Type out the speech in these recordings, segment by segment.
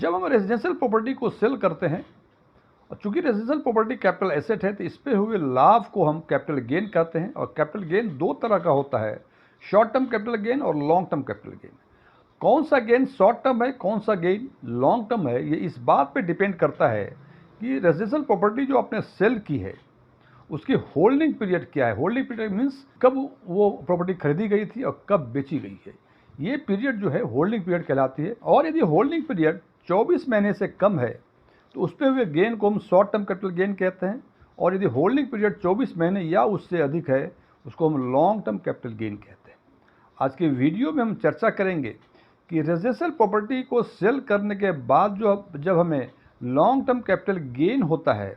जब हम residential property को सेल करते हैं और चूंकि रेजिडेंशियल प्रॉपर्टी कैपिटल एसेट है तो इस पे हुए लाभ को हम कैपिटल गेन कहते हैं। और कैपिटल गेन दो तरह का होता है, शॉर्ट टर्म कैपिटल गेन और लॉन्ग टर्म कैपिटल गेन। कौन सा गेन शॉर्ट टर्म है, कौन सा गेन लॉन्ग टर्म है, ये इस बात पे डिपेंड करता है कि रेजिडेंशियल प्रॉपर्टी जो आपने सेल की है उसकी होल्डिंग पीरियड क्या है। होल्डिंग पीरियड मीन्स कब वो प्रॉपर्टी खरीदी गई थी और कब बेची गई है, ये पीरियड जो है होल्डिंग पीरियड कहलाती है। और यदि होल्डिंग पीरियड 24 महीने से कम है तो उस पर हुए गेन को हम शॉर्ट टर्म कैपिटल गेन कहते हैं। और यदि होल्डिंग पीरियड 24 महीने या उससे अधिक है उसको हम लॉन्ग टर्म कैपिटल गेन कहते हैं। आज के वीडियो में हम चर्चा करेंगे कि रेजिडेंशियल प्रॉपर्टी को सेल करने के बाद जब हमें लॉन्ग टर्म कैपिटल गेन होता है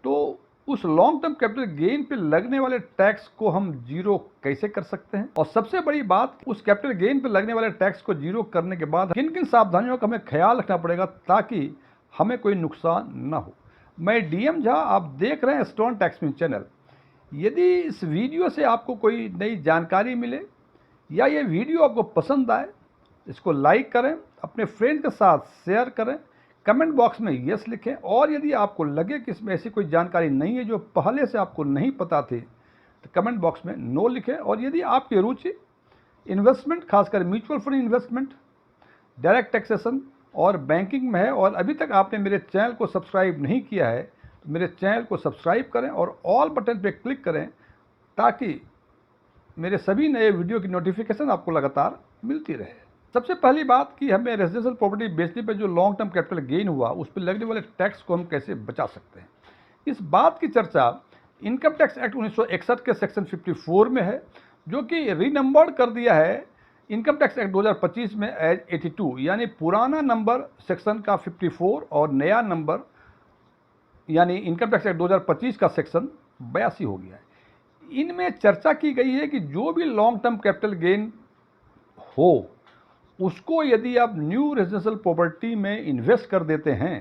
तो उस लॉन्ग टर्म कैपिटल गेन पे लगने वाले टैक्स को हम जीरो कैसे कर सकते हैं। और सबसे बड़ी बात, उस कैपिटल गेन पे लगने वाले टैक्स को जीरो करने के बाद किन किन सावधानियों का हमें ख्याल रखना पड़ेगा ताकि हमें कोई नुकसान ना हो। मैं डीएम झा, आप देख रहे हैं स्टोन टैक्समी चैनल। यदि इस वीडियो से आपको कोई नई जानकारी मिले या ये वीडियो आपको पसंद आए, इसको लाइक करें, अपने फ्रेंड के साथ शेयर करें, कमेंट बॉक्स में यस लिखें। और यदि आपको लगे कि इसमें ऐसी कोई जानकारी नहीं है जो पहले से आपको नहीं पता थी तो कमेंट बॉक्स में नो लिखें। और यदि आपकी रुचि इन्वेस्टमेंट, खासकर mutual fund investment, direct taxation और बैंकिंग में है और अभी तक आपने मेरे चैनल को सब्सक्राइब नहीं किया है तो मेरे चैनल को सब्सक्राइब करें और ऑल बटन पर क्लिक करें ताकि मेरे सभी नए वीडियो की नोटिफिकेशन आपको लगातार मिलती रहे। सबसे पहली बात कि हमें रेजिडेंशियल प्रॉपर्टी बेचने पर जो लॉन्ग टर्म कैपिटल गेन हुआ उस पर लगने वाले टैक्स को हम कैसे बचा सकते हैं, इस बात की चर्चा इनकम टैक्स एक्ट 1961 के सेक्शन 54 में है, जो कि रीनंबर्ड कर दिया है इनकम टैक्स एक्ट 2025 में एज 82, यानी पुराना नंबर सेक्शन का 54 और नया नंबर यानी इनकम टैक्स एक्ट 2025 का सेक्शन 82 हो गया है। इनमें चर्चा की गई है कि जो भी लॉन्ग टर्म कैपिटल गेन हो उसको यदि आप न्यू रेजिडेंशियल प्रॉपर्टी में इन्वेस्ट कर देते हैं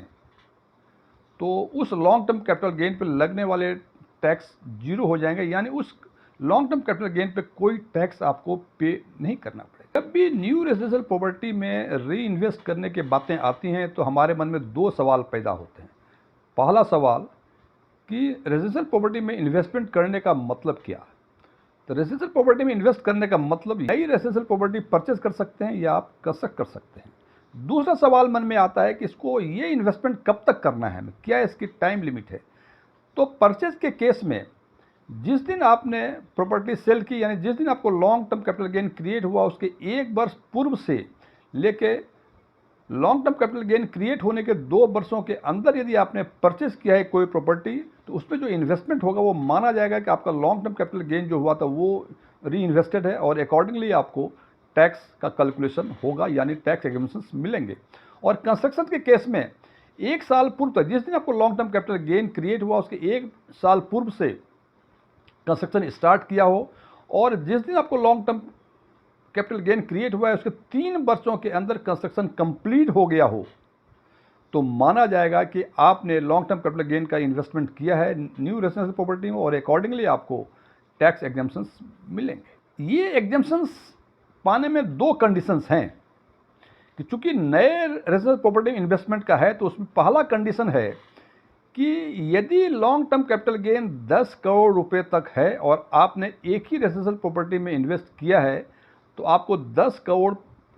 तो उस लॉन्ग टर्म कैपिटल गेन पर लगने वाले टैक्स जीरो हो जाएंगे, यानी उस लॉन्ग टर्म कैपिटल गेन पे कोई टैक्स आपको पे नहीं करना पड़ेगा। जब भी न्यू रेजिडेंशियल प्रॉपर्टी में री इन्वेस्ट करने की बातें आती हैं तो हमारे मन में दो सवाल पैदा होते हैं। पहला सवाल कि रेजिडेंशियल प्रॉपर्टी में इन्वेस्टमेंट करने का मतलब क्या है। तो रेजिडेंशियल प्रॉपर्टी में इन्वेस्ट करने का मतलब नई रेजिडेंशियल प्रॉपर्टी परचेज कर सकते हैं या आप कंस्ट्रक्ट कर सकते हैं। दूसरा सवाल मन में आता है कि इसको ये इन्वेस्टमेंट कब तक करना है, क्या इसकी टाइम लिमिट है। तो परचेज के केस में जिस दिन आपने प्रॉपर्टी सेल की, यानी जिस दिन आपको long term capital gain create हुआ उसके 1 वर्ष पूर्व से लेके long term capital gain create होने के 2 वर्षों के अंदर यदि आपने परचेज किया है कोई प्रॉपर्टी तो उसमें जो इन्वेस्टमेंट होगा वो माना जाएगा कि आपका लॉन्ग टर्म कैपिटल गेन जो हुआ था वो री इन्वेस्टेड है और अकॉर्डिंगली आपको टैक्स का कैलकुलेशन होगा, यानी टैक्स एग्जम्पशंस मिलेंगे। और कंस्ट्रक्शन के केस में 1 साल पूर्व तक, जिस दिन आपको long term capital gain create हुआ उसके 1 साल पूर्व से कंस्ट्रक्शन स्टार्ट किया हो और जिस दिन आपको long term capital gain create हुआ है उसके 3 वर्षों के अंदर कंस्ट्रक्शन कंप्लीट हो गया हो तो माना जाएगा कि आपने लॉन्ग टर्म कैपिटल गेन का इन्वेस्टमेंट किया है न्यू रेजिडेंशियल प्रॉपर्टी में और अकॉर्डिंगली आपको टैक्स एग्जम्पशंस मिलेंगे। ये एग्जम्पशंस पाने में 2 कंडीशंस हैं कि चूंकि नए रेजिडेंशियल प्रॉपर्टी इन्वेस्टमेंट का है तो उसमें पहला कंडीशन है कि यदि long term capital gain 10 crore रुपए तक है और आपने एक ही रेजिडेंशियल प्रॉपर्टी में इन्वेस्ट किया है तो आपको 10 करोड़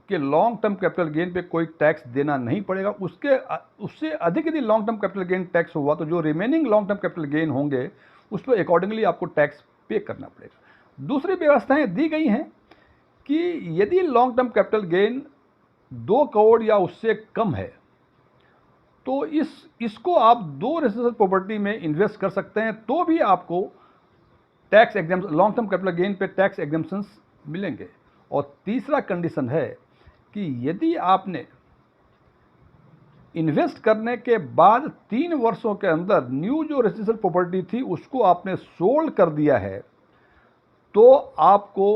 के लॉन्ग टर्म कैपिटल गेन पे कोई टैक्स देना नहीं पड़ेगा। उससे अधिक यदि long term capital gain tax हुआ तो जो remaining long term capital gain होंगे उस पर अकॉर्डिंगली आपको टैक्स पे करना पड़ेगा। दूसरी व्यवस्थाएं दी गई हैं कि यदि long term capital gain 2 crore या उससे कम है तो इसको आप 2 रेजिडेंशियल प्रॉपर्टी में इन्वेस्ट कर सकते हैं तो भी आपको tax exemption, long term capital gain पे टैक्स एग्जाम्पशंस मिलेंगे। और तीसरा कंडीशन है कि यदि आपने इन्वेस्ट करने के बाद 3 वर्षों के अंदर न्यू जो रेजिडेंशियल प्रॉपर्टी थी उसको आपने सोल्ड कर दिया है तो आपको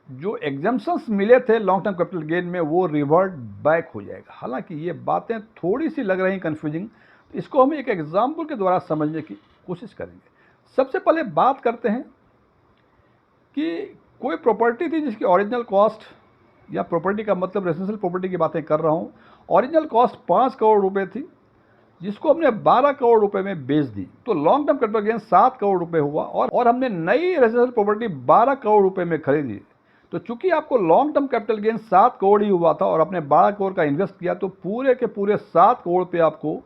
जो एग्जम्पशंस मिले थे लॉन्ग टर्म कैपिटल गेन में वो रिवर्ट बैक हो जाएगा। हालांकि ये बातें थोड़ी सी लग रही कंफ्यूजिंग, तो इसको हम एक एग्जाम्पल के द्वारा समझने की कोशिश करेंगे। सबसे पहले बात करते हैं कि कोई प्रॉपर्टी थी जिसकी ओरिजिनल कॉस्ट, या प्रॉपर्टी का मतलब रेजिडेंशियल प्रॉपर्टी की बातें कर रहा हूँ, ओरिजिनल कॉस्ट 5 करोड़ रुपए थी, जिसको हमने 12 करोड़ रुपए में बेच दी, तो long term capital gain 7 crore रुपए हुआ और हमने नई रेजिडेंशियल प्रॉपर्टी 12 करोड़ रुपए में खरीदी। तो चूंकि आपको long term capital gain 7 crore ही हुआ था और आपने 12 करोड़ का इन्वेस्ट किया, तो पूरे के पूरे 7 करोड़ पे आपको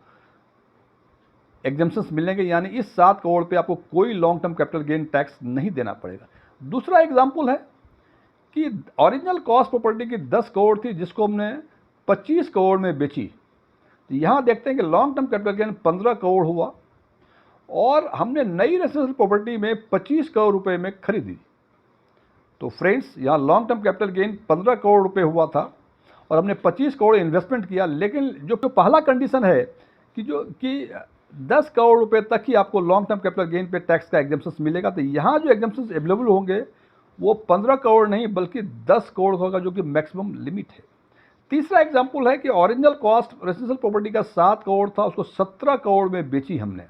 एग्जम्पशंस मिलेंगे, यानी इस 7 करोड़ पे आपको कोई long term capital gain tax नहीं देना पड़ेगा। दूसरा एग्जाम्पल है कि ओरिजिनल कॉस्ट प्रॉपर्टी की 10 करोड़ थी, जिसको हमने 25 करोड़ में बेची। तो यहाँ देखते हैं कि long term capital gain 15 crore हुआ और हमने नई रेजिडेंशियल प्रॉपर्टी में 25 करोड़ रुपए में खरीदी। तो फ्रेंड्स, यहाँ long term capital gain 15 crore रुपए हुआ था और हमने 25 करोड़ इन्वेस्टमेंट किया, लेकिन जो पहला कंडीशन है कि 10 करोड़ रुपए तक ही आपको लॉन्ग टर्म कैपिटल गेन पे टैक्स का एग्जम्पशन मिलेगा। तो यहाँ जो एग्जम्पशन अवेलेबल होंगे वो 15 करोड़ नहीं बल्कि 10 करोड़ होगा, जो कि मैक्सिमम लिमिट है। तीसरा एग्जाम्पल है कि ओरिजिनल कॉस्ट रेजिडेंशियल प्रॉपर्टी का 7 करोड़ था, उसको 17 करोड़ में बेची हमने।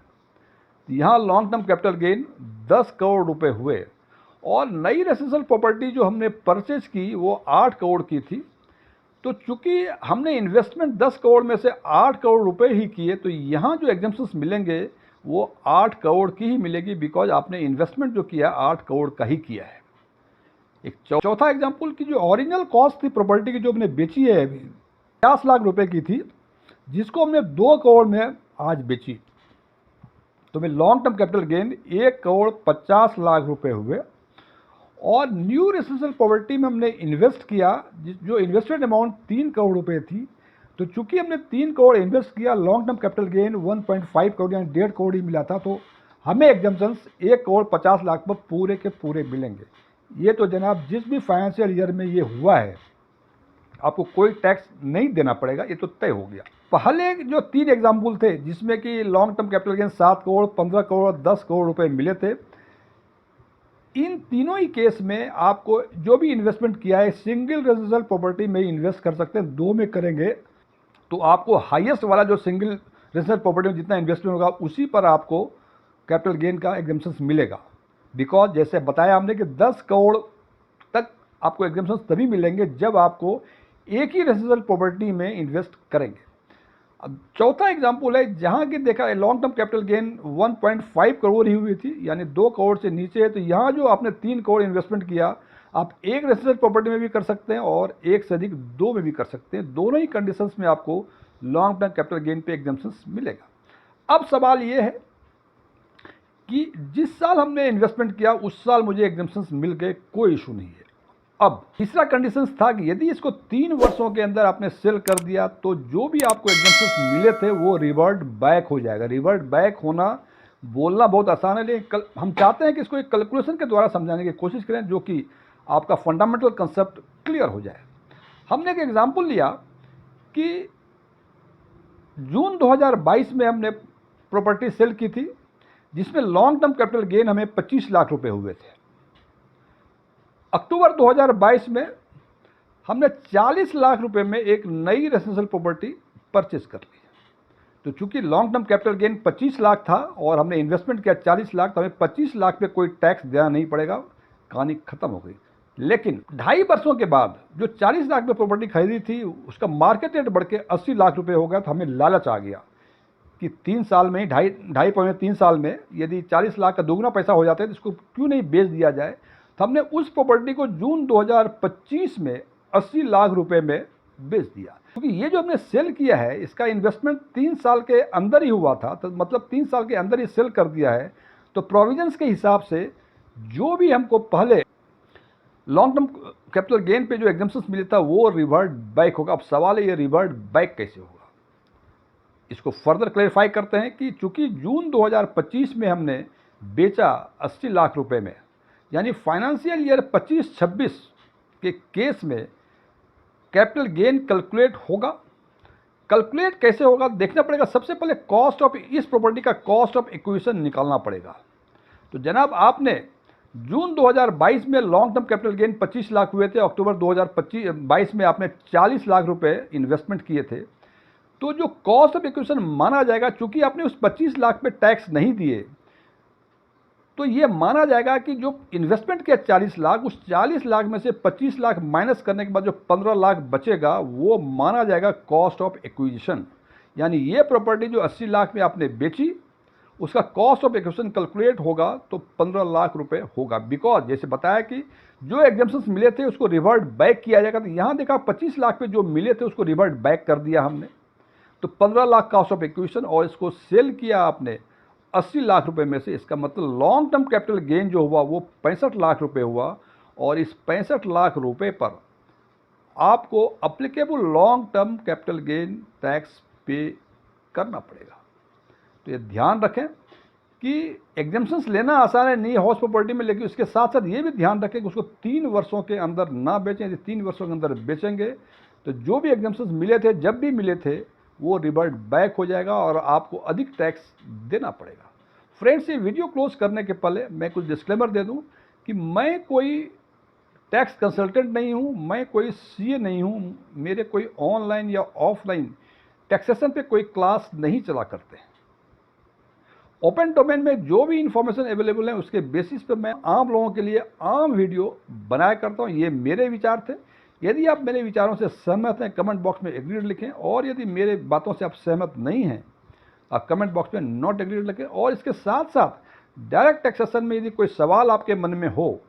यहाँ long term capital gain 10 crore रुपए हुए और नई रेजिडेंशियल प्रॉपर्टी जो हमने परचेज की वो 8 करोड़ की थी। तो चूंकि हमने इन्वेस्टमेंट 10 करोड़ में से 8 करोड़ रुपए ही किए, तो यहाँ जो एग्जम्पशंस मिलेंगे वो 8 करोड़ की ही मिलेगी, बिकॉज आपने इन्वेस्टमेंट जो किया 8 करोड़ का ही किया है। एक चौथा एग्जाम्पल की जो ओरिजिनल कॉस्ट थी प्रॉपर्टी की जो हमने बेची है अभी 50 लाख रुपए की थी, जिसको हमने 2 करोड़ में आज बेची। तो में long term capital gain 1 crore 50 lakh रुपए हुए और न्यू रेजिडेंशियल प्रॉपर्टी में हमने इन्वेस्ट किया, जो इन्वेस्टेड अमाउंट 3 करोड़ रुपए थी। तो चूंकि हमने 3 करोड़ इन्वेस्ट किया, long term capital gain 1.5 crore यानी 1.5 करोड़ ही मिला था, तो हमें एग्जम्पशंस 1 करोड़ 50 लाख पर पूरे के पूरे मिलेंगे। ये तो जनाब जिस भी फाइनेंशियल ईयर में ये हुआ है आपको कोई टैक्स नहीं देना पड़ेगा, ये तो तय हो गया। पहले जो 3 एग्जाम्पल थे जिसमें कि long term capital gain 7 crore 15 crore 10 crore रुपए मिले थे, इन तीनों ही केस में आपको जो भी इन्वेस्टमेंट किया है सिंगल रेजिडेंशियल प्रॉपर्टी में इन्वेस्ट कर सकते हैं। 2 में करेंगे तो आपको हाईएस्ट वाला जो सिंगल रेजिडेंशियल प्रॉपर्टी में जितना इन्वेस्टमेंट होगा उसी पर आपको कैपिटल गेन का एग्जम्पशन मिलेगा। बिकॉज जैसे बताया हमने कि 10 करोड़ तक आपको एग्जम्पशन तभी मिलेंगे जब आपको एक ही रेजिडेंशियल प्रॉपर्टी में इन्वेस्ट करेंगे। अब चौथा एग्जाम्पल है जहाँ की देखा long term capital gain 1.5 crore ही हुई थी, यानी 2 करोड़ से नीचे है। तो यहाँ जो आपने 3 करोड़ इन्वेस्टमेंट किया, आप एक रेजिडेंशियल प्रॉपर्टी में भी कर सकते हैं और एक से अधिक 2 में भी कर सकते हैं। दोनों ही कंडीशंस में आपको लॉन्ग टर्म कैपिटल गेन पे एग्जम्पशन मिलेगा। अब सवाल ये है कि जिस साल हमने इन्वेस्टमेंट किया उस साल मुझे एग्जम्पशंस मिल गए, कोई इशू नहीं है। अब तीसरा कंडीशन था कि यदि इसको 3 वर्षों के अंदर आपने सेल कर दिया तो जो भी आपको एग्जम्पशंस मिले थे वो रिवर्ट बैक हो जाएगा। रिवर्ट बैक होना बोलना बहुत आसान है, लेकिन हम चाहते हैं कि इसको एक कैलकुलेशन के द्वारा समझाने की कोशिश करें जो कि आपका फंडामेंटल कंसेप्ट क्लियर हो जाए। हमने एक एग्जाम्पल लिया कि जून 2022 में हमने प्रॉपर्टी सेल की थी, जिसमें लॉन्ग टर्म कैपिटल गेन हमें 25 लाख रुपए हुए थे। अक्टूबर 2022 में हमने 40 लाख रुपए में एक नई रेजिडेंशियल प्रॉपर्टी परचेज कर ली। तो चूंकि long term capital gain 25 lakh था और हमने इन्वेस्टमेंट किया 40 लाख, तो हमें 25 लाख पे कोई टैक्स देना नहीं पड़ेगा, कहानी खत्म हो गई। लेकिन 2.5 वर्षों के बाद जो 40 लाख में प्रॉपर्टी खरीदी थी उसका मार्केट रेट बढ़ के 80 लाख रुपए हो गया। तो हमें लालच आ गया कि 3 साल में ही 3 साल में यदि 40 लाख का दोगुना पैसा हो जाता है तो इसको क्यों नहीं बेच दिया जाए। तो हमने उस प्रॉपर्टी को जून 2025 में 80 लाख रुपए में बेच दिया। क्योंकि ये जो हमने सेल किया है इसका इन्वेस्टमेंट 3 साल के अंदर ही हुआ था, तो मतलब 3 साल के अंदर ही सेल कर दिया है। तो प्रोविजंस के हिसाब से जो भी हमको पहले लॉन्ग टर्म कैपिटल गेन पे जो एग्जम्पशंस मिले था वो रिवर्ट बैक होगा। अब सवाल है ये रिवर्ट बैक कैसे होगा, इसको फर्दर क्लैरिफाई करते हैं कि चूंकि जून 2025 में हमने बेचा 80 लाख रुपए में, यानी फाइनेंशियल ईयर 25-26 के केस में कैपिटल गेन कैलकुलेट होगा। कैलकुलेट कैसे होगा देखना पड़ेगा। सबसे पहले कॉस्ट ऑफ इस प्रॉपर्टी का कॉस्ट ऑफ एक्विजिशन निकालना पड़ेगा। तो जनाब आपने जून 2022 में long term capital gain 25 lakh हुए थे, अक्टूबर 2022 में आपने 40 लाख रुपए इन्वेस्टमेंट किए थे। तो जो कॉस्ट ऑफ एक्विजिशन माना जाएगा, चूंकि आपने उस 25 लाख पे टैक्स नहीं दिए तो ये माना जाएगा कि जो इन्वेस्टमेंट किया 40 लाख, उस 40 लाख में से 25 लाख माइनस करने के बाद जो 15 लाख बचेगा वो माना जाएगा कॉस्ट ऑफ एक्विजिशन। यानी ये प्रॉपर्टी जो 80 लाख में आपने बेची, उसका कॉस्ट ऑफ एक्विजिशन कैलकुलेट होगा तो 15 लाख रुपए होगा। बिकॉज जैसे बताया कि जो एग्जाम्पशंस मिले थे उसको रिवर्ट बैक किया जाएगा, तो यहाँ देखा 25 लाख पे जो मिले थे उसको रिवर्ट बैक कर दिया हमने, तो 15 लाख कॉस्ट ऑफ एक्विजिशन, और इसको सेल किया आपने 80 लाख रुपए में से। इसका मतलब लॉन्ग टर्म कैपिटल गेन जो हुआ वो 65 लाख रुपए हुआ, और इस 65 लाख रुपए पर आपको applicable long term capital gain tax पे करना पड़ेगा। तो ये ध्यान रखें कि एग्जाम्पशंस लेना आसान है नहीं हाउस प्रॉपर्टी में, लेकिन उसके साथ साथ ये भी ध्यान रखें कि उसको 3 वर्षों के अंदर ना बेचें। यदि 3 वर्षों के अंदर बेचेंगे तो जो भी एग्जाम्पशंस मिले थे, जब भी मिले थे, वो रिवर्ट बैक हो जाएगा और आपको अधिक टैक्स देना पड़ेगा। फ्रेंड्स, ये वीडियो क्लोज करने के पहले मैं कुछ डिस्क्लेमर दे दूं कि मैं कोई टैक्स कंसल्टेंट नहीं हूं, मैं कोई सीए नहीं हूं, मेरे कोई ऑनलाइन या ऑफलाइन टैक्सेशन पे कोई क्लास नहीं चला करते हैं। ओपन डोमेन में जो भी इंफॉर्मेशन अवेलेबल है उसके बेसिस पे मैं आम लोगों के लिए आम वीडियो बनाया करता हूं। ये मेरे विचार थे। यदि आप मेरे विचारों से सहमत हैं, कमेंट बॉक्स में एग्रीड लिखें, और यदि मेरे बातों से आप सहमत नहीं हैं, आप कमेंट बॉक्स में नॉट एग्रीड लिखें। और इसके साथ साथ डायरेक्ट टैक्सेशन में यदि कोई सवाल आपके मन में हो,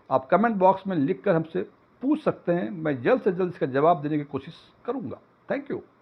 आप कमेंट बॉक्स में लिखकर हमसे पूछ सकते हैं। मैं जल्द से जल्द इसका जवाब देने की कोशिश करूँगा। Thank you.